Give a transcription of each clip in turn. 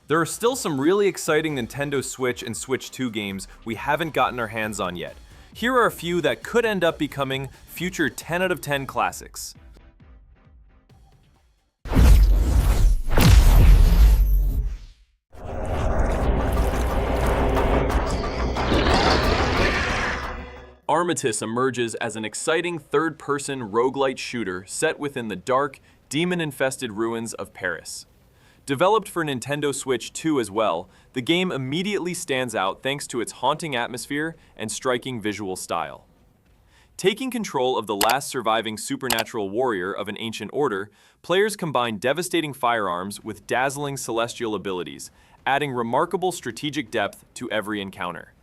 There are still some really exciting Nintendo Switch and Switch 2 games we haven't gotten our hands on yet. Here are a few that could end up becoming future 10 out of 10 classics. Armatus emerges as an exciting third-person roguelite shooter set within the dark, demon-infested ruins of Paris. Developed for Nintendo Switch 2 as well, the game immediately stands out thanks to its haunting atmosphere and striking visual style. Taking control of the last surviving supernatural warrior of an ancient order, players combine devastating firearms with dazzling celestial abilities, adding remarkable strategic depth to every encounter.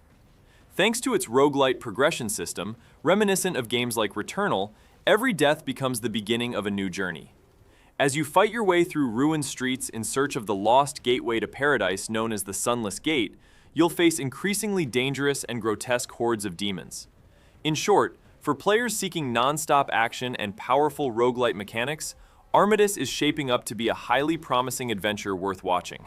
Thanks to its roguelite progression system, reminiscent of games like Returnal, every death becomes the beginning of a new journey. As you fight your way through ruined streets in search of the lost gateway to paradise known as the Sunless Gate, you'll face increasingly dangerous and grotesque hordes of demons. In short, for players seeking non-stop action and powerful roguelite mechanics, Armatus is shaping up to be a highly promising adventure worth watching.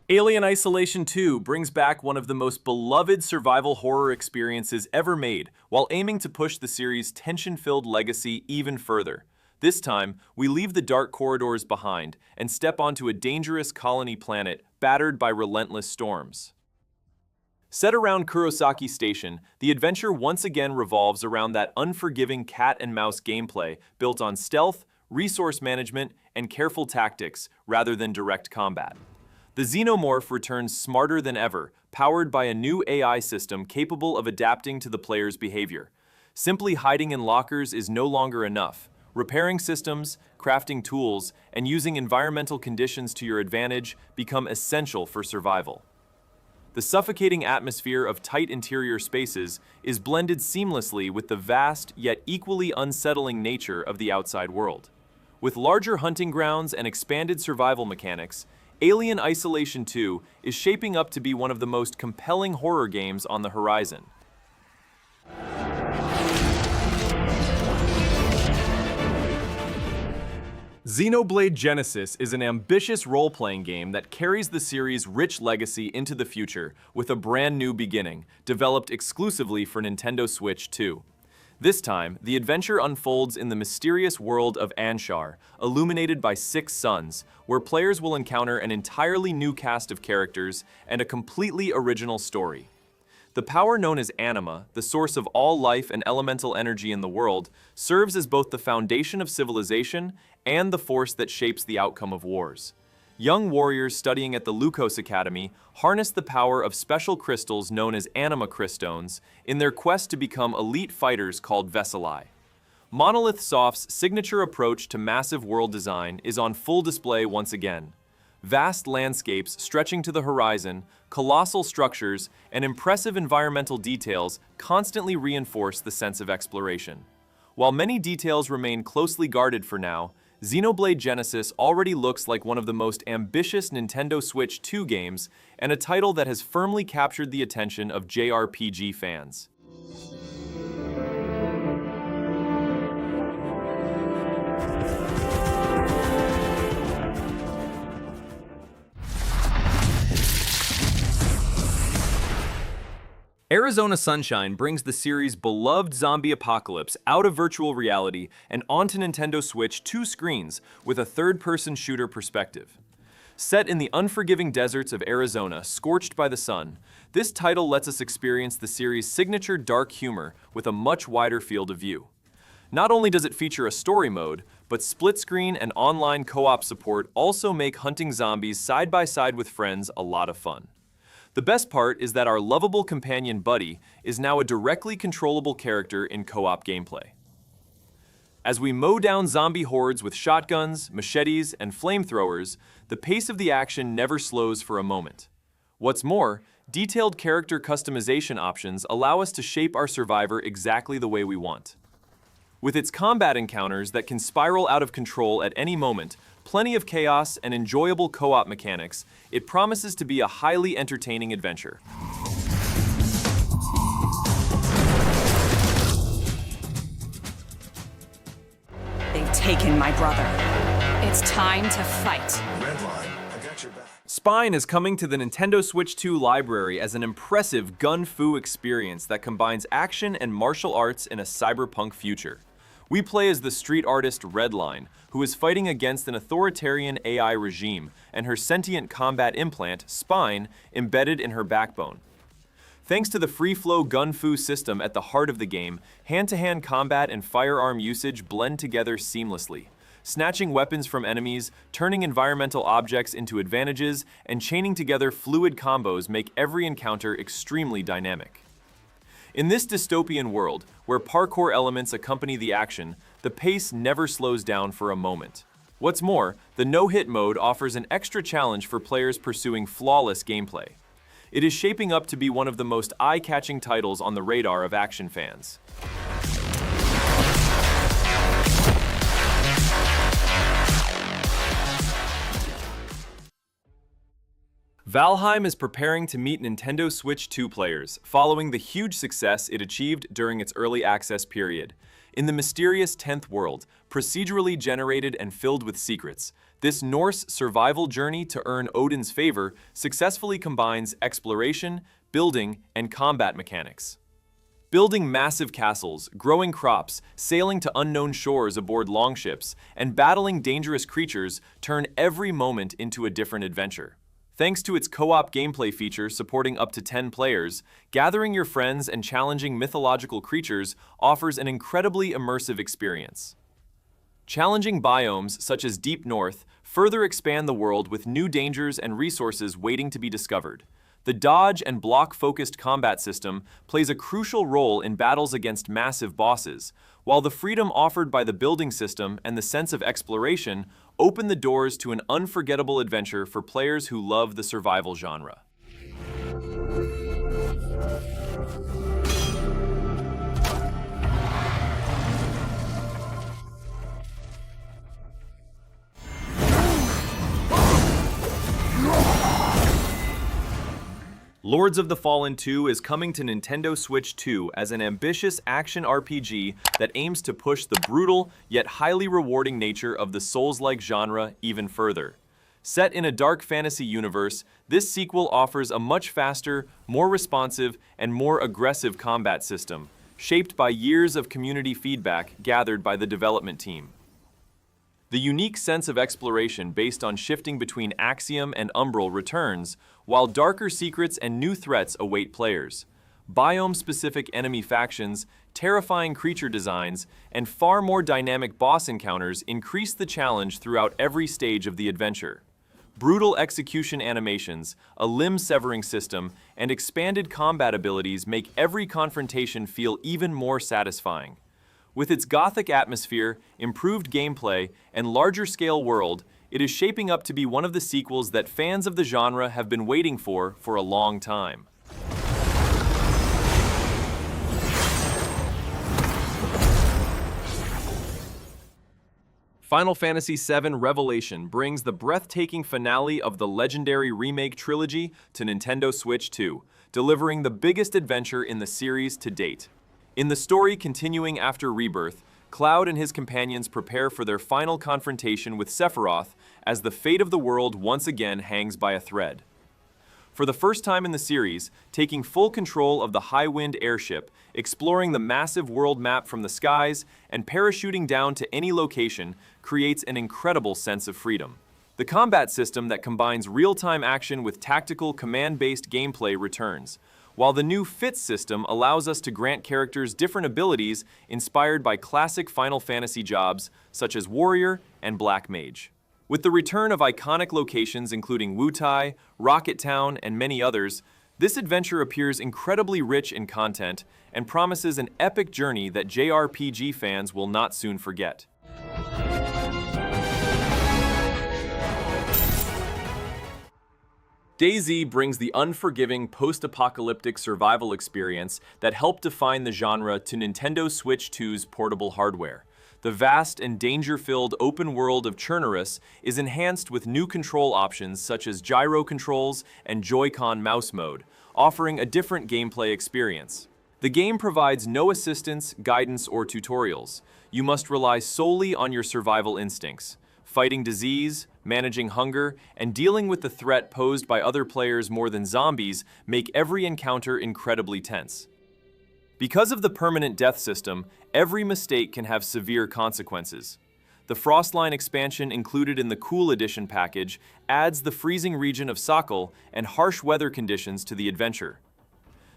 Alien Isolation 2 brings back one of the most beloved survival horror experiences ever made, while aiming to push the series' tension-filled legacy even further. This time, we leave the dark corridors behind and step onto a dangerous colony planet battered by relentless storms. Set around Kurosaki Station, the adventure once again revolves around that unforgiving cat-and-mouse gameplay built on stealth, resource management, and careful tactics rather than direct combat. The Xenomorph returns smarter than ever, powered by a new AI system capable of adapting to the player's behavior. Simply hiding in lockers is no longer enough. Repairing systems, crafting tools, and using environmental conditions to your advantage become essential for survival. The suffocating atmosphere of tight interior spaces is blended seamlessly with the vast yet equally unsettling nature of the outside world. With larger hunting grounds and expanded survival mechanics, Alien Isolation 2 is shaping up to be one of the most compelling horror games on the horizon. Xenoblade Genesis is an ambitious role-playing game that carries the series' rich legacy into the future with a brand new beginning, developed exclusively for Nintendo Switch 2. This time, the adventure unfolds in the mysterious world of Anshar, illuminated by 6 suns, where players will encounter an entirely new cast of characters and a completely original story. The power known as anima, the source of all life and elemental energy in the world, serves as both the foundation of civilization and the force that shapes the outcome of wars. Young warriors studying at the Lukos Academy harness the power of special crystals known as anima cryststones in their quest to become elite fighters called Veseli. Monolith Soft's signature approach to massive world design is on full display once again. Vast landscapes stretching to the horizon, colossal structures, and impressive environmental details constantly reinforce the sense of exploration. While many details remain closely guarded for now, Xenoblade Genesis already looks like one of the most ambitious Nintendo Switch 2 games and a title that has firmly captured the attention of JRPG fans. Arizona Sunshine brings the series' beloved zombie apocalypse out of virtual reality and onto Nintendo Switch 2 screens with a third-person shooter perspective. Set in the unforgiving deserts of Arizona, scorched by the sun, this title lets us experience the series' signature dark humor with a much wider field of view. Not only does it feature a story mode, but split-screen and online co-op support also make hunting zombies side by side with friends a lot of fun. The best part is that our lovable companion Buddy is now a directly controllable character in co-op gameplay. As we mow down zombie hordes with shotguns, machetes, and flamethrowers, the pace of the action never slows for a moment. What's more, detailed character customization options allow us to shape our survivor exactly the way we want. With its combat encounters that can spiral out of control at any moment, plenty of chaos, and enjoyable co-op mechanics, it promises to be a highly entertaining adventure. taken my brother. It's time to fight. Spine is coming to the Nintendo Switch 2 library as an impressive gun-fu experience that combines action and martial arts in a cyberpunk future. We play as the street artist Redline, who is fighting against an authoritarian AI regime and her sentient combat implant, Spine, embedded in her backbone. Thanks to the free-flow gun-fu system at the heart of the game, hand-to-hand combat and firearm usage blend together seamlessly. Snatching weapons from enemies, turning environmental objects into advantages, and chaining together fluid combos make every encounter extremely dynamic. In this dystopian world, where parkour elements accompany the action, the pace never slows down for a moment. What's more, the no-hit mode offers an extra challenge for players pursuing flawless gameplay. It is shaping up to be one of the most eye-catching titles on the radar of action fans. Valheim is preparing to meet Nintendo Switch 2 players, following the huge success it achieved during its early access period. In the mysterious 10th world, procedurally generated and filled with secrets, this Norse survival journey to earn Odin's favor successfully combines exploration, building, and combat mechanics. Building massive castles, growing crops, sailing to unknown shores aboard longships, and battling dangerous creatures turn every moment into a different adventure. Thanks to its co-op gameplay feature supporting up to 10 players, gathering your friends and challenging mythological creatures offers an incredibly immersive experience. Challenging biomes such as Deep North further expand the world with new dangers and resources waiting to be discovered. The dodge and block-focused combat system plays a crucial role in battles against massive bosses, while the freedom offered by the building system and the sense of exploration open the doors to an unforgettable adventure for players who love the survival genre. Lords of the Fallen 2 is coming to Nintendo Switch 2 as an ambitious action RPG that aims to push the brutal yet highly rewarding nature of the Souls-like genre even further. Set in a dark fantasy universe, this sequel offers a much faster, more responsive, and more aggressive combat system, shaped by years of community feedback gathered by the development team. The unique sense of exploration based on shifting between Axiom and Umbral returns, while darker secrets and new threats await players. Biome-specific enemy factions, terrifying creature designs, and far more dynamic boss encounters increase the challenge throughout every stage of the adventure. Brutal execution animations, a limb-severing system, and expanded combat abilities make every confrontation feel even more satisfying. With its gothic atmosphere, improved gameplay, and larger-scale world, it is shaping up to be one of the sequels that fans of the genre have been waiting for a long time. Final Fantasy VII Revelation brings the breathtaking finale of the legendary remake trilogy to Nintendo Switch 2, delivering the biggest adventure in the series to date. In the story continuing after Rebirth, Cloud and his companions prepare for their final confrontation with Sephiroth as the fate of the world once again hangs by a thread. For the first time in the series, taking full control of the Highwind airship, exploring the massive world map from the skies, and parachuting down to any location creates an incredible sense of freedom. The combat system that combines real-time action with tactical, command-based gameplay returns, while the new Fit system allows us to grant characters different abilities inspired by classic Final Fantasy jobs such as Warrior and Black Mage. With the return of iconic locations including Wutai, Rocket Town, and many others, this adventure appears incredibly rich in content and promises an epic journey that JRPG fans will not soon forget. DayZ brings the unforgiving post-apocalyptic survival experience that helped define the genre to Nintendo Switch 2's portable hardware. The vast and danger-filled open world of Chernarus is enhanced with new control options such as gyro controls and Joy-Con mouse mode, offering a different gameplay experience. The game provides no assistance, guidance, or tutorials. You must rely solely on your survival instincts. Fighting disease, managing hunger, and dealing with the threat posed by other players more than zombies make every encounter incredibly tense. Because of the permanent death system, every mistake can have severe consequences. The Frostline expansion included in the Cool Edition package adds the freezing region of Sakal and harsh weather conditions to the adventure.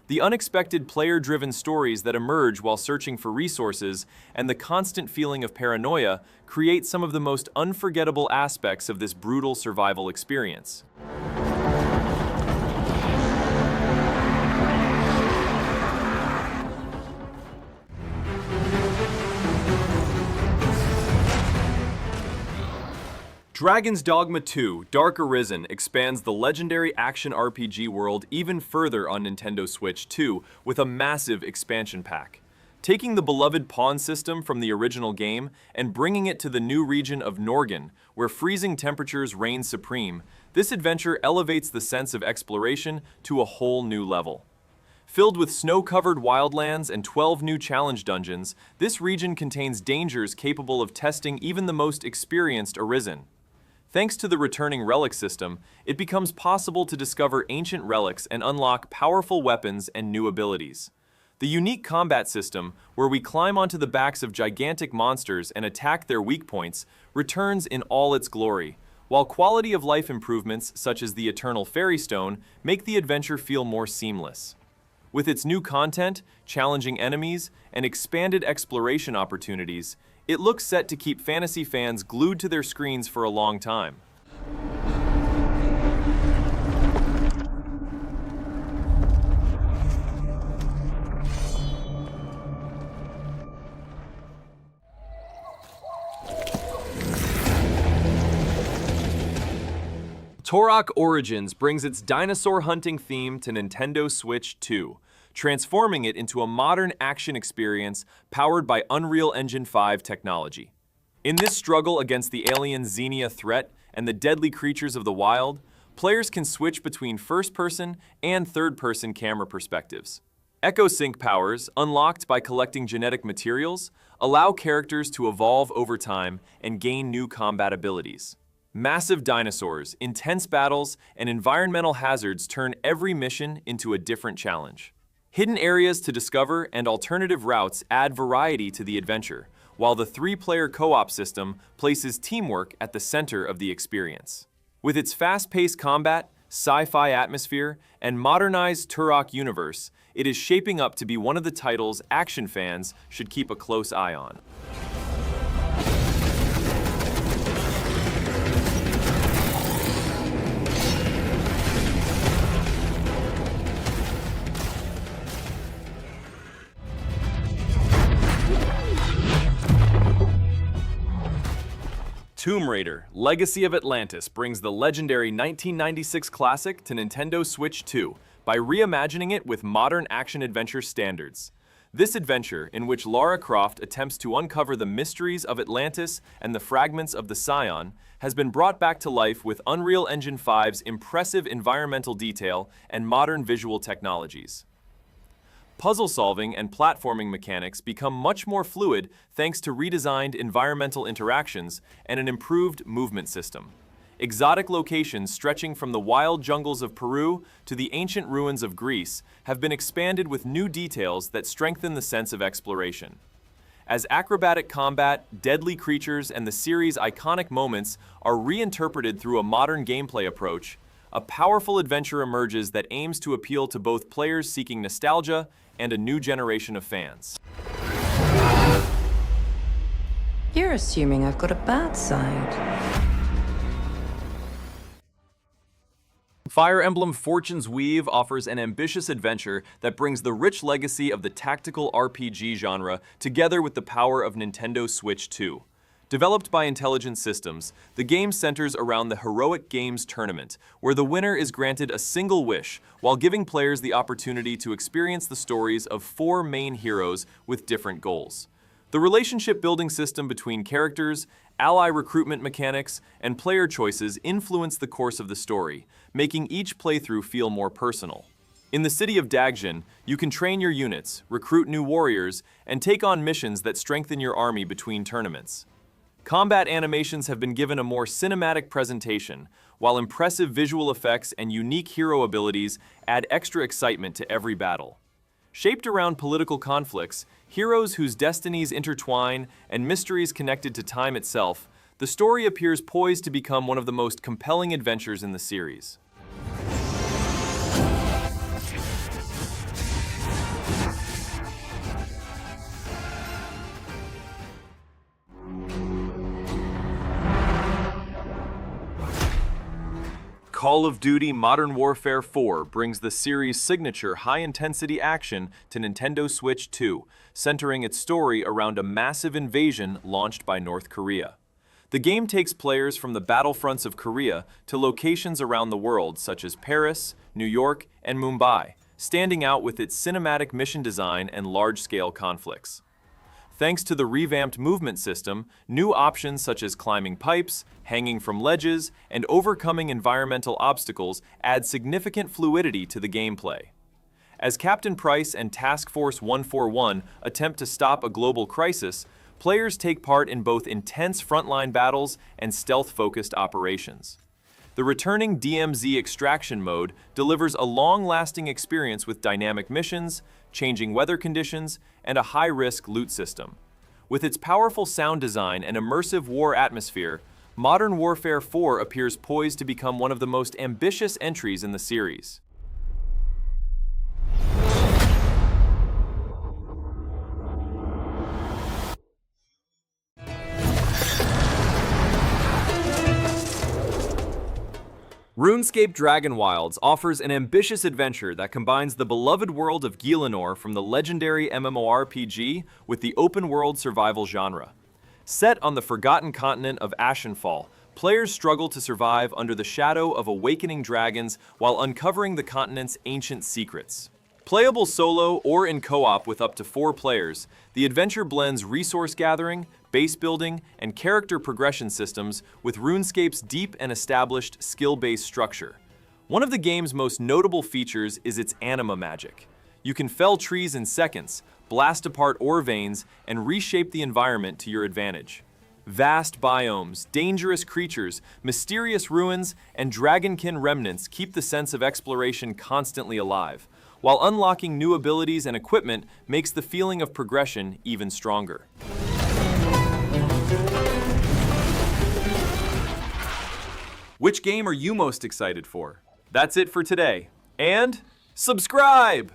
The unexpected player-driven stories that emerge while searching for resources and the constant feeling of paranoia create some of the most unforgettable aspects of this brutal survival experience. Dragon's Dogma 2: Dark Arisen expands the legendary action RPG world even further on Nintendo Switch 2 with a massive expansion pack. Taking the beloved pawn system from the original game and bringing it to the new region of Norgan, where freezing temperatures reign supreme, this adventure elevates the sense of exploration to a whole new level. Filled with snow-covered wildlands and 12 new challenge dungeons, this region contains dangers capable of testing even the most experienced Arisen. Thanks to the returning relic system, it becomes possible to discover ancient relics and unlock powerful weapons and new abilities. The unique combat system, where we climb onto the backs of gigantic monsters and attack their weak points, returns in all its glory, while quality of life improvements such as the Eternal Fairy Stone make the adventure feel more seamless. With its new content, challenging enemies, and expanded exploration opportunities, it looks set to keep fantasy fans glued to their screens for a long time. Turok Origins brings its dinosaur hunting theme to Nintendo Switch 2, transforming it into a modern action experience powered by Unreal Engine 5 technology. In this struggle against the alien Xenia threat and the deadly creatures of the wild, players can switch between first-person and third-person camera perspectives. Echo Sync powers, unlocked by collecting genetic materials, allow characters to evolve over time and gain new combat abilities. Massive dinosaurs, intense battles, and environmental hazards turn every mission into a different challenge. Hidden areas to discover and alternative routes add variety to the adventure, while the 3-player co-op system places teamwork at the center of the experience. With its fast-paced combat, sci-fi atmosphere, and modernized Turok universe, it is shaping up to be one of the titles action fans should keep a close eye on. Tomb Raider: Legacy of Atlantis brings the legendary 1996 classic to Nintendo Switch 2 by reimagining it with modern action-adventure standards. This adventure, in which Lara Croft attempts to uncover the mysteries of Atlantis and the fragments of the Scion, has been brought back to life with Unreal Engine 5's impressive environmental detail and modern visual technologies. Puzzle solving and platforming mechanics become much more fluid thanks to redesigned environmental interactions and an improved movement system. Exotic locations stretching from the wild jungles of Peru to the ancient ruins of Greece have been expanded with new details that strengthen the sense of exploration. As acrobatic combat, deadly creatures, and the series' iconic moments are reinterpreted through a modern gameplay approach, a powerful adventure emerges that aims to appeal to both players seeking nostalgia and a new generation of fans. You're assuming I've got a bad side. Fire Emblem Fortune's Weave offers an ambitious adventure that brings the rich legacy of the tactical RPG genre together with the power of Nintendo Switch 2. Developed by Intelligent Systems, the game centers around the Heroic Games tournament, where the winner is granted a single wish while giving players the opportunity to experience the stories of 4 main heroes with different goals. The relationship-building system between characters, ally recruitment mechanics, and player choices influence the course of the story, making each playthrough feel more personal. In the city of Dagzhen, you can train your units, recruit new warriors, and take on missions that strengthen your army between tournaments. Combat animations have been given a more cinematic presentation, while impressive visual effects and unique hero abilities add extra excitement to every battle. Shaped around political conflicts, heroes whose destinies intertwine, and mysteries connected to time itself, the story appears poised to become one of the most compelling adventures in the series. Call of Duty Modern Warfare 4 brings the series' signature high-intensity action to Nintendo Switch 2, centering its story around a massive invasion launched by North Korea. The game takes players from the battlefronts of Korea to locations around the world such as Paris, New York, and Mumbai, standing out with its cinematic mission design and large-scale conflicts. Thanks to the revamped movement system, new options such as climbing pipes, hanging from ledges, and overcoming environmental obstacles add significant fluidity to the gameplay. As Captain Price and Task Force 141 attempt to stop a global crisis, players take part in both intense frontline battles and stealth-focused operations. The returning DMZ extraction mode delivers a long-lasting experience with dynamic missions, changing weather conditions, and a high-risk loot system. With its powerful sound design and immersive war atmosphere, Modern Warfare 4 appears poised to become one of the most ambitious entries in the series. RuneScape Dragonwilds offers an ambitious adventure that combines the beloved world of Gielinor from the legendary MMORPG with the open-world survival genre. Set on the forgotten continent of Ashenfall, players struggle to survive under the shadow of awakening dragons while uncovering the continent's ancient secrets. Playable solo or in co-op with up to 4 players, the adventure blends resource gathering, base building, and character progression systems with RuneScape's deep and established skill-based structure. One of the game's most notable features is its anima magic. You can fell trees in seconds, blast apart ore veins, and reshape the environment to your advantage. Vast biomes, dangerous creatures, mysterious ruins, and dragonkin remnants keep the sense of exploration constantly alive, while unlocking new abilities and equipment makes the feeling of progression even stronger. Which game are you most excited for? That's it for today. And subscribe!